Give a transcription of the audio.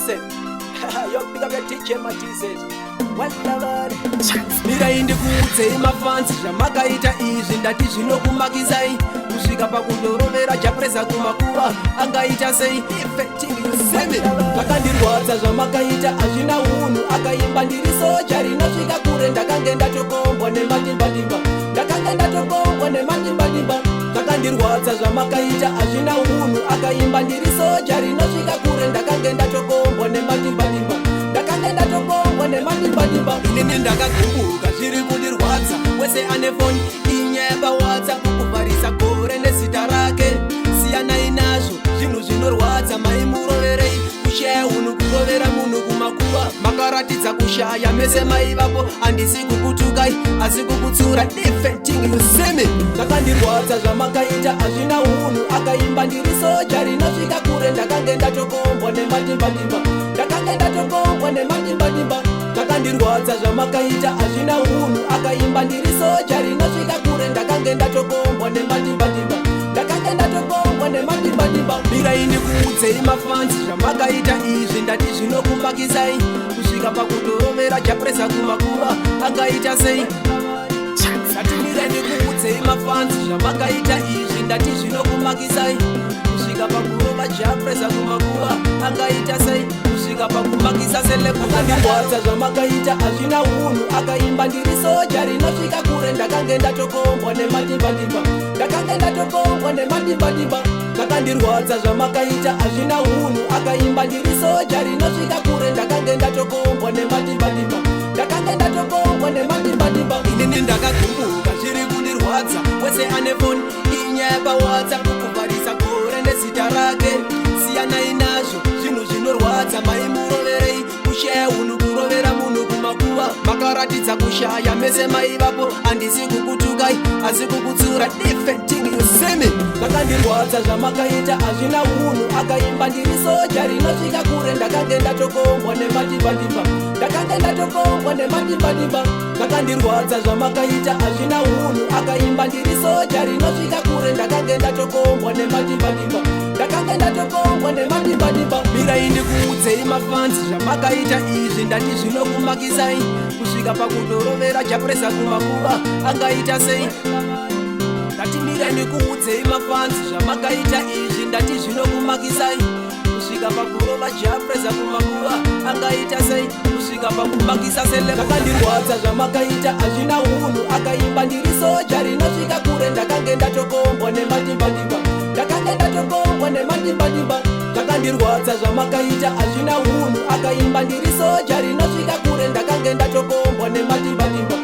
listen. Yo, pick up your teacher, my Jesus. Well, mira indikuudze mafansi zvamakaita izvi ndati zvinokumakisai kusvika pakundorovera chapresa kumakuva angaita sei ifetingiseme zvakandirwadza zvamakaita hazvina unhu akaimba ndiri soja rinosvika kure ndakange ndatokombwa nematimbandimba zvakandirwadza zvamakaita hazvina unhu akaimba ndiri soja rinosvika kure ndakange ndatokombwa nematimbandimba inini ndakagumbuka zviri kundirwadza wese ane foni inyaya pawhatsapp kukuvharisa gore nezita rake siyanai nazvo zvinhu zvinorwadza maimuroverei kushaya unhu kurovera munhu kumakuva makaratidza kushaya mese maivapo handisi kukutukai asi kukutsura ifetingiseme zvakandirwadza zvamakaita hazvina unhu akaimba ndiri soja rinosvika kure ndakange ndatokombwa nematimbandimba zvakandirwadza zvamakaita hazvina unhu akaimba ndiri soja rinosvika kure ndakange ndatokombwa nematimbandimba mirai ndikuudzei mafansi zvamakaita izvi ndati zvinokumakisai kusvika pakutorovera chapresa kumakuva angaita sei ndati mirai ndikuudzei mafansi zvamakaita izvi ndati zvinokumakisai kusvika pakurova chapresa kumakuva angaita sei kusvika pakumakisa selekukandirwadza zvamakaita hazvina unhu akaimba ndiri soja rinosvika kure ndakange ndatokombwa nematimbandimba zvakandirwadza zvamakaita hazvina unhu akaimba ndiri soja rinosvika kure ndakange ndatokombwa nematimbandimba inini ndakagumbuka zviri kundirwadza wese ane foni inyaya pawhatsapp kukuvharisa gore nezita rake siyanai nazvo zvinhu zvinorwadza maimuroverei kushaya unhu kurovera munhu kumakuva makaratidza kushaya mese maivapo handisi kukutukai asi kukutsura ifetingiseme zvakandirwadza zvamakaita hazvina unhu akaimba ndiri soja rinosvika kure ndakange ndatokombwa nematimbandimba zvakandirwadza zvamakaita hazvina unhu akaimba ndiri soja rinosvika kure ndakange ndatokombwa nematimbandimba mirai ndikuudzei mafansi zvamakaita izvi ndati zvinokumakisai kusvika pakundorovera chapresa kumakuva angaita sei ndati mirai ndikuudzei mafansi zvamakaita izvi ndati zvinokumakisai kusvika pakurova chapresa kumakuva angaita sei kusvika pakumakisa sele zvakandirwadza zvamakaita hazvina unhu akaimba ndiri soja rinosvika kure ndakange ndatokombwa nematimbandimba zvakandirwadza zvamakaita hazvina unhu akaimba ndiri soja rinosvika kure ndakange ndatokombwa nematimbandimba